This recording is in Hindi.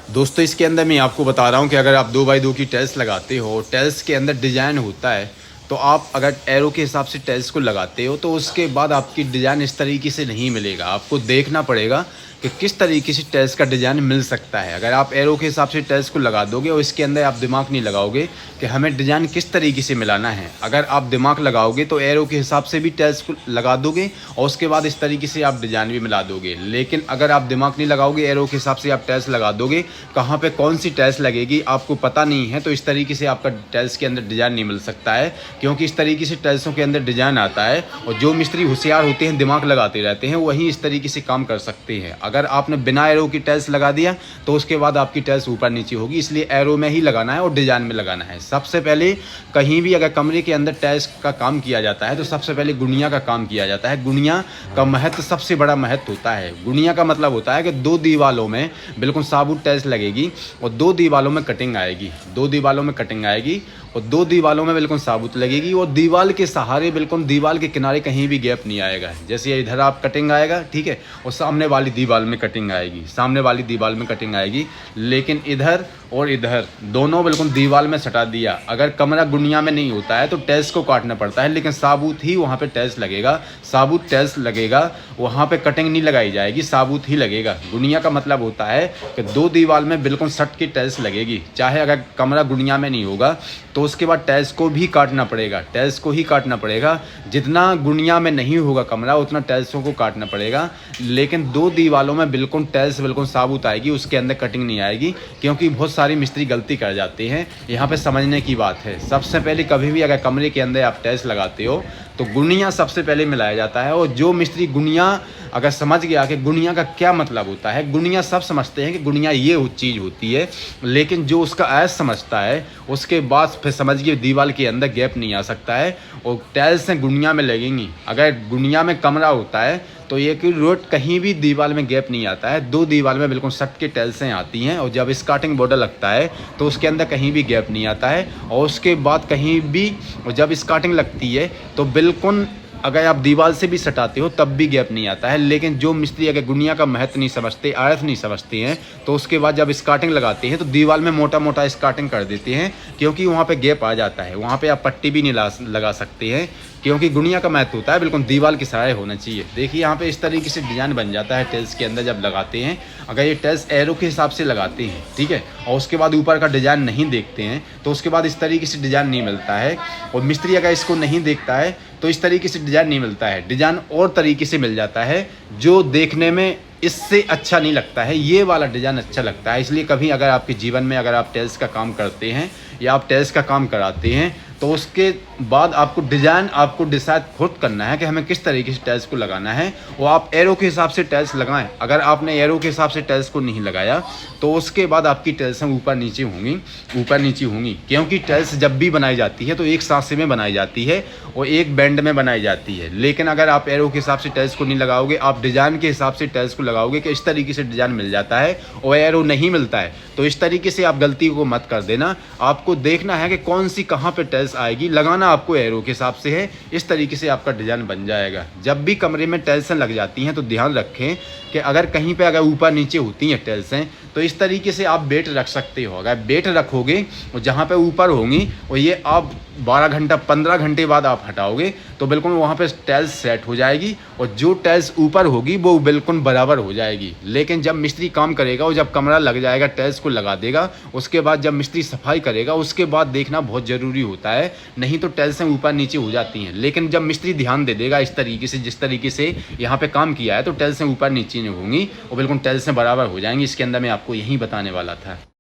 दोस्तों इसके अंदर मैं आपको बता रहा हूँ कि अगर आप 2x2 की टाइल्स लगाते हो, टाइल्स के अंदर डिज़ाइन होता है, तो आप अगर एरो के हिसाब से टाइल्स को लगाते हो तो उसके बाद आपकी डिज़ाइन इस तरीके से नहीं मिलेगा। आपको देखना पड़ेगा कि किस तरीके से टाइल्स का डिज़ाइन मिल सकता है। अगर आप एरो के हिसाब से टाइल्स को लगा दोगे और इसके अंदर आप दिमाग नहीं लगाओगे कि हमें डिज़ाइन किस तरीके से मिलाना है, अगर आप दिमाग लगाओगे तो एरो के हिसाब से भी टाइल्स को लगा दोगे और उसके बाद इस तरीके से आप डिज़ाइन भी मिला दोगे। लेकिन अगर आप दिमाग नहीं लगाओगे, एरो के हिसाब से आप टाइल्स लगा दोगे, कहाँ पे कौन सी टाइल्स लगेगी आपको पता नहीं है, तो इस तरीके से आपका टाइल्स के अंदर डिज़ाइन नहीं मिल सकता है। क्योंकि इस तरीके से टाइल्सों के अंदर डिज़ाइन आता है और जो मिस्त्री होशियार होते हैं, दिमाग लगाते रहते हैं, वही इस तरीके से काम कर सकते हैं। अगर आपने बिना एरो की टाइल्स लगा दिया तो उसके बाद आपकी टाइल्स ऊपर नीचे होगी, इसलिए एरो में ही लगाना है और डिज़ाइन में लगाना है। सबसे पहले कहीं भी अगर कमरे के अंदर टाइल्स का काम किया जाता है तो सबसे पहले गुणिया का काम किया जाता है। गुणिया का महत्व सबसे बड़ा महत्व होता है। गुणिया का मतलब होता है कि 2 दीवालों में बिल्कुल साबुत टाइल्स लगेगी और 2 दीवालों में कटिंग आएगी, 2 दीवालों में कटिंग आएगी और 2 दीवालों में बिल्कुल साबुत लगेगी और दीवाल के सहारे बिल्कुल दीवाल के किनारे कहीं भी गैप नहीं आएगा। जैसे इधर आप कटिंग आएगा, ठीक है, और सामने वाली दीवार में कटिंग आएगी, सामने वाली दीवार में कटिंग आएगी, लेकिन इधर और इधर दोनों बिल्कुल दीवार में सटा दिया। अगर कमरा गुणिया में नहीं होता है तो टाइल्स को काटना पड़ता है, लेकिन साबुत ही वहाँ पे टाइल्स लगेगा, साबुत टाइल्स लगेगा, वहाँ पे कटिंग नहीं लगाई जाएगी, साबुत ही लगेगा। गुणिया का मतलब होता है कि 2 दीवार में बिल्कुल सट के टाइल्स लगेगी। चाहे अगर कमरा गुणिया में नहीं होगा तो उसके बाद टाइल्स को भी काटना पड़ेगा, टाइल्स को ही काटना पड़ेगा। जितना गुणिया में नहीं होगा कमरा उतना टाइल्सों को काटना पड़ेगा, लेकिन 2 दीवालों में बिल्कुल टाइल्स बिल्कुल साबुत आएगी, उसके अंदर कटिंग नहीं आएगी। क्योंकि बहुत सारे मिस्त्री गलती कर जाते हैं, यहाँ पे समझने की बात है। सबसे पहले कभी भी अगर कमरे के अंदर आप टाइल्स लगाते हो तो गुणिया सबसे पहले मिलाया जाता है। और जो मिस्त्री गुणिया अगर समझ गया कि गुणिया का क्या मतलब होता है, गुणिया सब समझते हैं कि गुणिया ये चीज़ होती है, लेकिन जो उसका ऐस समझता है उसके बाद फिर समझिए दीवार के अंदर गैप नहीं आ सकता है और टाइल्स गुणिया में लगेंगी। अगर गुणिया में कमरा होता है तो ये कि रोड कहीं भी दीवार में गैप नहीं आता है, 2 दीवार में बिल्कुल सट के टाइल्सें आती हैं और जब स्कार्टिंग बॉर्डर लगता है तो उसके अंदर कहीं भी गैप नहीं आता है। और उसके बाद कहीं भी जब स्कार्टिंग लगती है तो बिल्कुल अगर आप दीवार से भी सटाते हो तब भी गैप नहीं आता है। लेकिन जो मिस्त्री अगर गुणिया का महत्व नहीं समझते, अर्थ नहीं समझते हैं, तो उसके बाद जब स्कार्टिंग लगाते हैं तो दीवार में मोटा मोटा स्कार्टिंग कर देते हैं, क्योंकि वहाँ पे गैप आ जाता है। वहाँ पे आप पट्टी भी नहीं लगा सकते हैं, क्योंकि गुणिया का महत्व होता है बिल्कुल दीवार के सहारे होना चाहिए। देखिए यहाँ पे इस तरीके से डिज़ाइन बन जाता है टाइल्स के अंदर जब लगाते हैं। अगर ये टाइल्स एरो के हिसाब से लगाते हैं, ठीक है, और उसके बाद ऊपर का डिज़ाइन नहीं देखते हैं तो उसके बाद इस तरीके से डिज़ाइन नहीं मिलता है। और मिस्त्री अगर इसको नहीं देखता है तो इस तरीके से डिज़ाइन नहीं मिलता है। डिज़ाइन और तरीके से मिल जाता है जो देखने में इससे अच्छा नहीं लगता है, ये वाला डिज़ाइन अच्छा लगता है। इसलिए कभी अगर आपके जीवन में अगर आप टाइल्स का काम करते हैं या आप टाइल्स का काम कराते हैं तो उसके बाद आपको डिज़ाइन आपको डिसाइड खुद करना है कि हमें किस तरीके से टाइल्स को लगाना है। और आप एरो के हिसाब से टाइल्स लगाएं। अगर आपने एरो के हिसाब से टाइल्स को नहीं लगाया तो उसके बाद आपकी टाइल्सें ऊपर नीचे होंगी, क्योंकि टाइल्स जब भी बनाई जाती है तो एक सांसे में बनाई जाती है और एक बैंड में बनाई जाती है। लेकिन अगर आप एरो के हिसाब से टाइल्स को नहीं लगाओगे, आप डिज़ाइन के हिसाब से टाइल्स को लगाओगे कि इस तरीके से डिज़ाइन मिल जाता है और एरो नहीं मिलता है, तो इस तरीके से आप गलती को मत कर देना। आपको देखना है कि कौन सी कहाँ पे टाइल्स आएगी, लगाना आपको एरो के हिसाब से है। इस तरीके से आपका डिज़ाइन बन जाएगा। जब भी कमरे में टाइल्सें लग जाती हैं तो ध्यान रखें कि अगर कहीं पे अगर ऊपर नीचे होती हैं टाइल्सें तो इस तरीके से आप बेट रख सकते हो। अगर बेट रखोगे और जहाँ पे ऊपर होंगी और ये आप 12 घंटा 15 घंटे बाद आप हटाओगे तो बिल्कुल वहाँ पे टाइल्स सेट हो जाएगी और जो टाइल्स ऊपर होगी वो बिल्कुल बराबर हो जाएगी। लेकिन जब मिस्त्री काम करेगा और जब कमरा लग जाएगा, टाइल्स को लगा देगा, उसके बाद जब मिस्त्री सफाई करेगा उसके बाद देखना बहुत ज़रूरी होता है, नहीं तो टाइल्सें ऊपर नीचे हो जाती हैं। लेकिन जब मिस्त्री ध्यान दे देगा इस तरीके से, जिस तरीके से यहाँ पे काम किया है, तो टाइल्सें ऊपर नीचे नहीं होंगी और बिल्कुल टाइल्सें बराबर हो जाएंगी। इसके अंदर मैं आपको यही बताने वाला था।